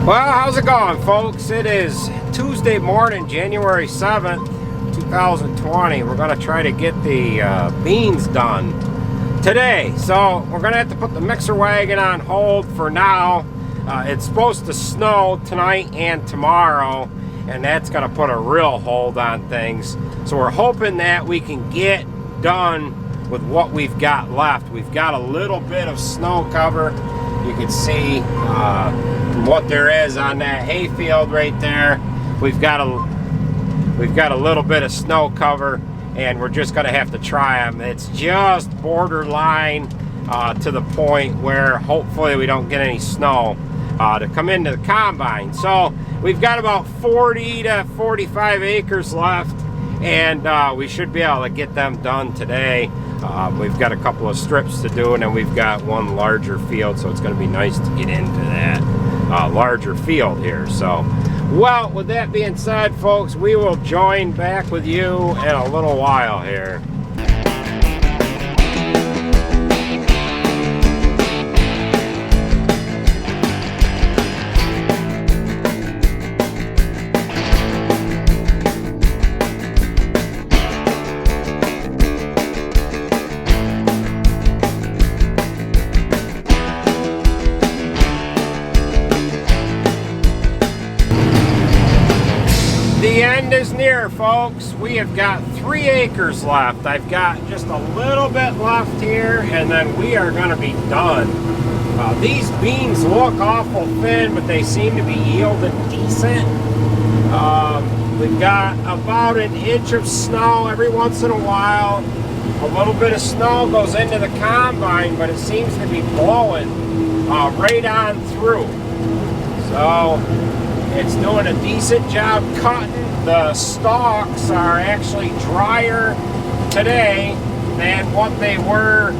Well, how's it going, folks? It is Tuesday morning, January 7th, 2020. We're going to try to get the beans done today. So we're going to have to put the mixer wagon on hold for now. It's supposed to snow tonight and tomorrow, and that's going to put a real hold on things. So we're hoping that we can get done with what we've got left. We've got a little bit of snow cover. You can see what there is on that hayfield right there. We've got a little bit of snow cover, and we're just going to have to try them. It's just borderline to the point where hopefully we don't get any snow to come into the combine. So we've got about 40 to 45 acres left, and we should be able to get them done today. We've got a couple of strips to do, and then we've got one larger field, so it's going to be nice to get into that larger field here. So, well, with that being said, folks, we will join back with you in a little while here. The end is near, folks. We have got 3 acres left. I've got just a little bit left here, and then we are going to be done. These beans look awful thin, but they seem to be yielding decent. We've got about 1 inch of snow every once in a while. A little bit of snow goes into the combine, but it seems to be blowing right on through. So it's doing a decent job cutting. The stalks are actually drier today than what they were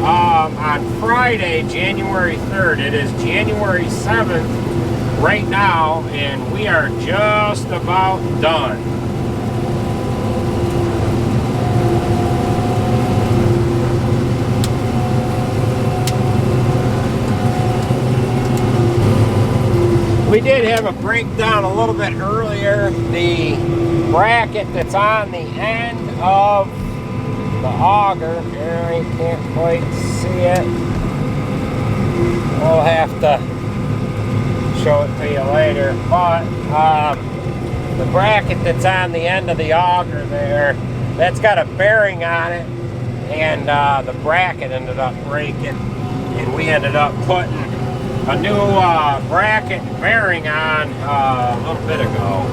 on Friday, January 3rd. It is January 7th right now, and we are just about done. We did have a breakdown a little bit earlier. The bracket that's on the end of the auger, here you can't quite see it. We'll have to show it to you later. But the bracket that's on the end of the auger there, that's got a bearing on it, and the bracket ended up breaking, and we ended up putting a new bracket bearing on a little bit ago.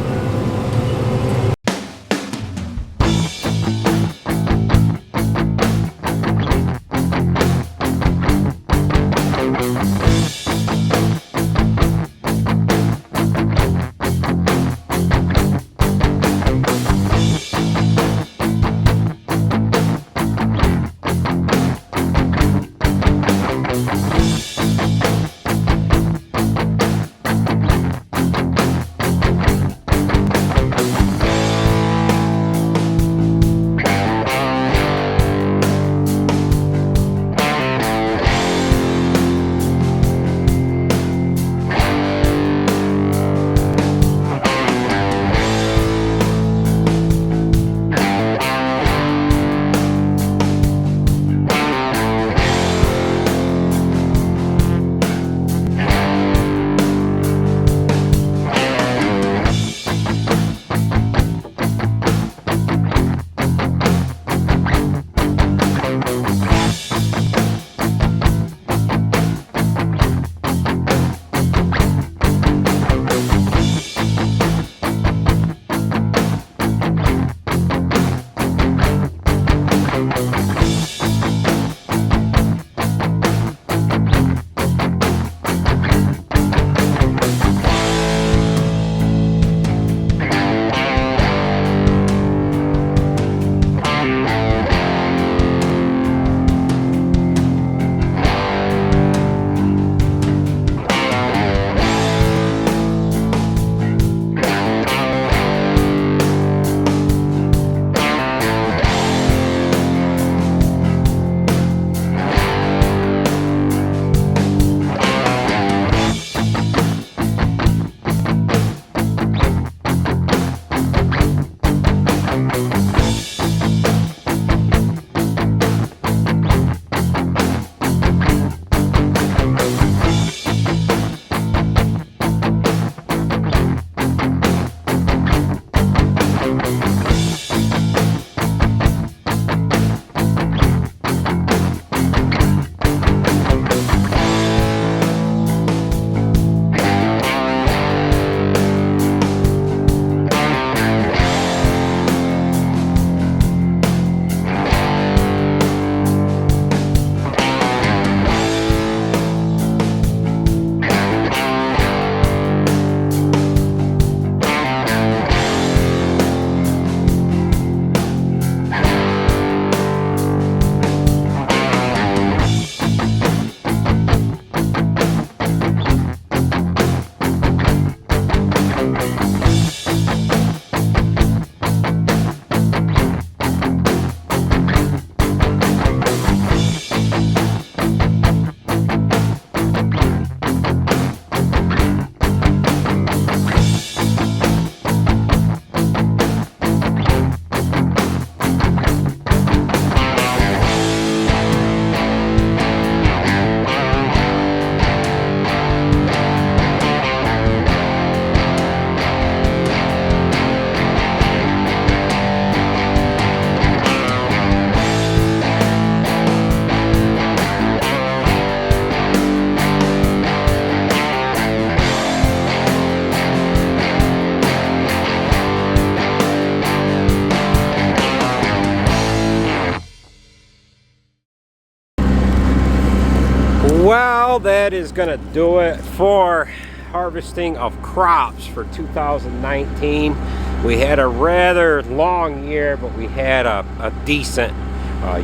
Well, that is going to do it for harvesting of crops for 2019. We had a rather long year, but we had a decent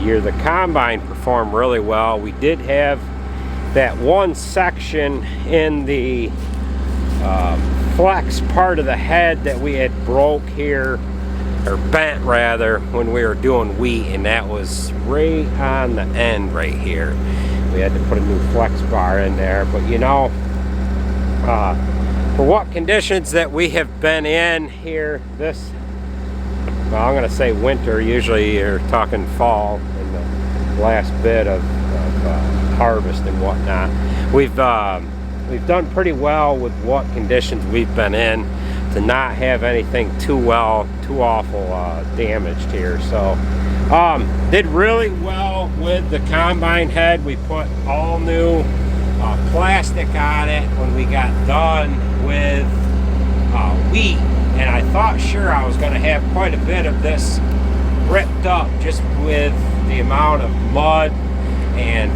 year. The combine performed really well. We did have that one section in the flex part of the head that we had broke here, or bent rather, when we were doing wheat, and that was right on the end right here. We had to put a new flex bar in there, but you know, for what conditions that we have been in here this, well, I'm going to say winter, usually you're talking fall in the last bit of harvest and whatnot. We've done pretty well with what conditions we've been in to not have anything too awful damaged here. So did really well with the combine head. We put all new plastic on it when we got done with wheat, and I thought sure I was going to have quite a bit of this ripped up just with the amount of mud and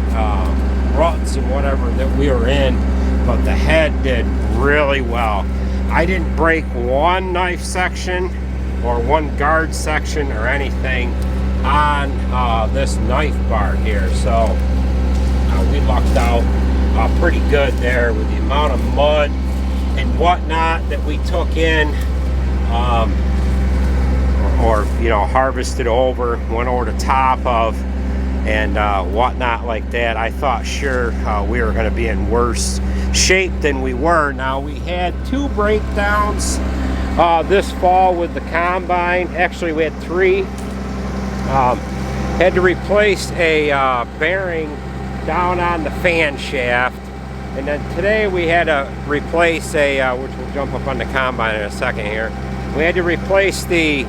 ruts and whatever that we were in, but the head did really well. I didn't break one knife section or one guard section or anything on this knife bar here, so we lucked out pretty good there with the amount of mud and whatnot that we took in, or you know, harvested over, went over the top of, and whatnot like that. I thought sure we were going to be in worse shape than we were. Now, we had 2 breakdowns this fall with the combine. Actually, we had 3. Had to replace a bearing down on the fan shaft, and then today we had to replace a which we'll jump up on the combine in a second here. We had to replace the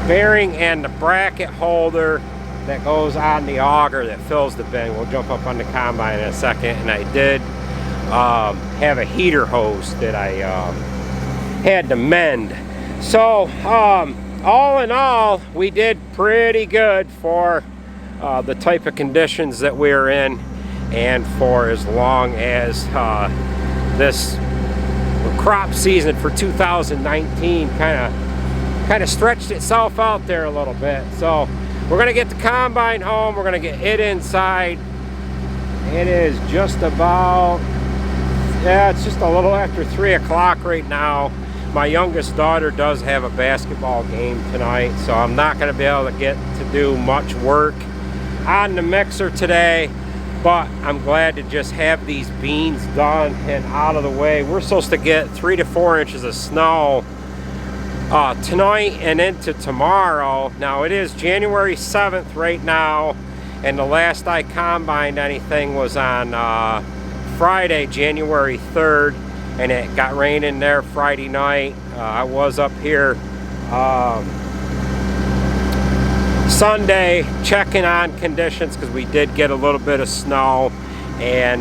bearing and the bracket holder that goes on the auger that fills the bin. We'll jump up on the combine in a second. And I did have a heater hose that I had to mend. So all in all, we did pretty good for the type of conditions that we're in, and for as long as this crop season for 2019 kind of stretched itself out there a little bit. So we're going to get the combine home. We're going to get it inside. It is just about, yeah, it's just a little after 3 o'clock right now. My youngest daughter does have a basketball game tonight, so I'm not going to be able to get to do much work on the mixer today, but I'm glad to just have these beans done and out of the way. We're supposed to get 3 to 4 inches of snow tonight and into tomorrow. Now, it is January 7th right now, and the last I combined anything was on Friday, January 3rd, and it got rain in there Friday night. I was up here Sunday checking on conditions because we did get a little bit of snow, and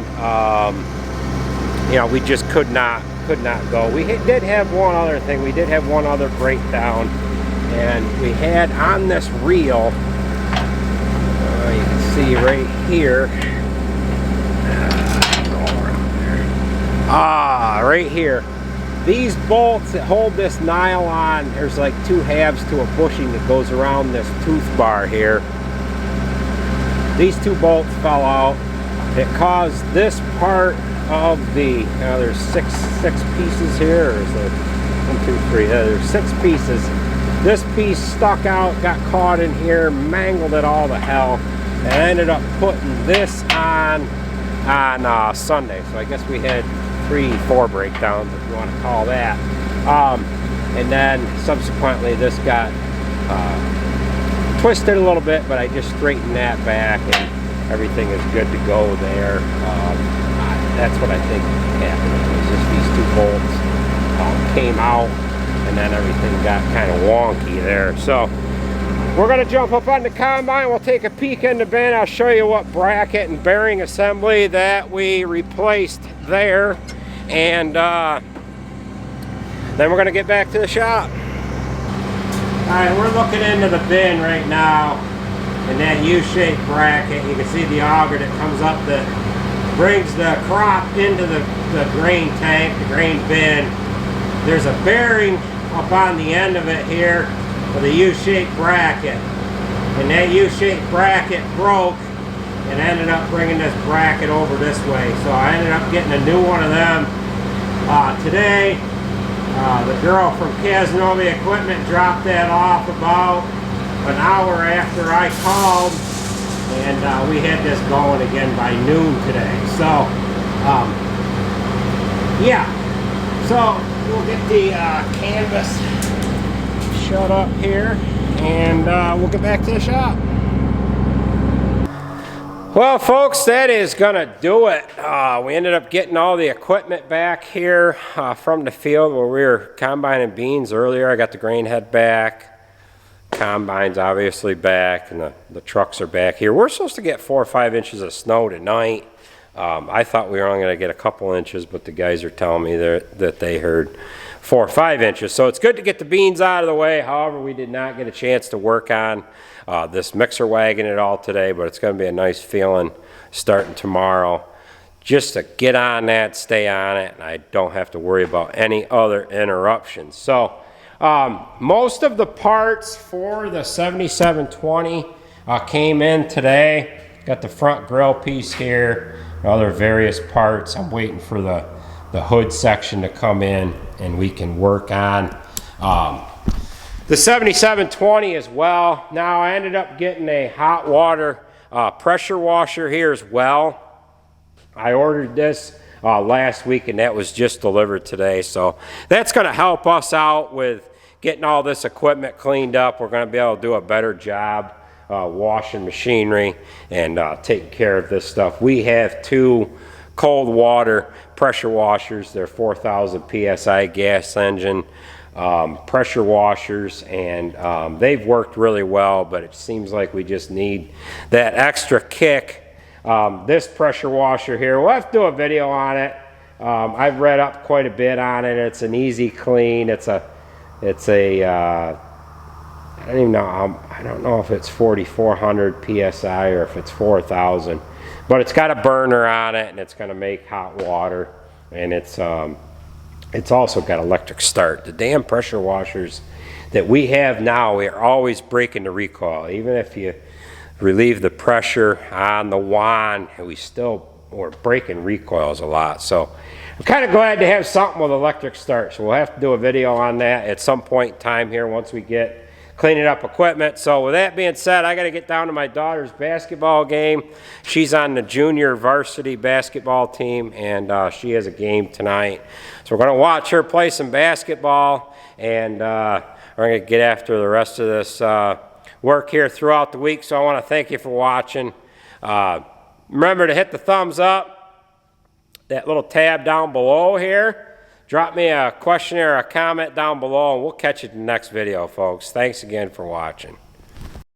you know, we just could not go. We did have one other thing. We did have one other breakdown, and we had on this reel, you can see right here, right here, these bolts that hold this nylon, there's like 2 halves to a bushing that goes around this tooth bar here. These 2 bolts fell out. It caused this part of the, there's six pieces here, or is there 1, 2, 3, there's 6 pieces. This piece stuck out, got caught in here, mangled it all to hell, and I ended up putting this on Sunday. So I guess we had 3-4 breakdowns, if you want to call that. And then subsequently this got twisted a little bit, but I just straightened that back and everything is good to go there. That's what I think happened. It was just these 2 bolts came out, and then everything got kind of wonky there. So we're going to jump up on the combine. We'll take a peek in the bin. I'll show you what bracket and bearing assembly that we replaced there, and then we're going to get back to the shop. Alright, we're looking into the bin right now, and that U-shaped bracket. You can see the auger that comes up the brings the crop into the grain tank, the grain bin. There's a bearing up on the end of it here with a U-shaped bracket. And that U-shaped bracket broke and ended up bringing this bracket over this way. So I ended up getting a new one of them today. The girl from Casanova Equipment dropped that off about an hour after I called, and we had this going again by noon today. So yeah, so we'll get the canvas shut up here, and we'll get back to the shop. Well, folks, that is gonna do it. We ended up getting all the equipment back here from the field where we were combining beans earlier. I got the grain head back, combine's obviously back, and the trucks are back here. We're supposed to get 4 or 5 inches of snow tonight. I thought we were only gonna get a couple inches, but the guys are telling me that they heard 4 or 5 inches. So it's good to get the beans out of the way. However, we did not get a chance to work on this mixer wagon at all today, but it's going to be a nice feeling starting tomorrow just to get on that, stay on it, and I don't have to worry about any other interruptions. So most of the parts for the 7720 came in today. Got the front grill piece here, other various parts. I'm waiting for the hood section to come in and we can work on the 7720 as well. Now I ended up getting a hot water pressure washer here as well. I ordered this last week and that was just delivered today. So that's going to help us out with getting all this equipment cleaned up. We're going to be able to do a better job washing machinery and taking care of this stuff. We have 2 cold water pressure washers. They're 4,000 PSI gas engine pressure washers, and they've worked really well, but it seems like we just need that extra kick. This pressure washer here, we'll have to do a video on it. I've read up quite a bit on it. It's an easy clean. It's a I don't even know, I don't know if it's 4,400 PSI or if it's 4,000, but it's got a burner on it and it's going to make hot water, and it's also got electric start. The damn pressure washers that we have now, we are always breaking the recoil. Even if you relieve the pressure on the wand, we're breaking recoils a lot. So I'm kind of glad to have something with electric start. So we'll have to do a video on that at some point in time here once we get cleaning up equipment. So with that being said, I got to get down to my daughter's basketball game. She's on the junior varsity basketball team, and she has a game tonight. So we're going to watch her play some basketball, and we're going to get after the rest of this work here throughout the week. So I want to thank you for watching. Remember to hit the thumbs up, that little tab down below here. Drop me a question or a comment down below, and we'll catch you in the next video, folks. Thanks again for watching.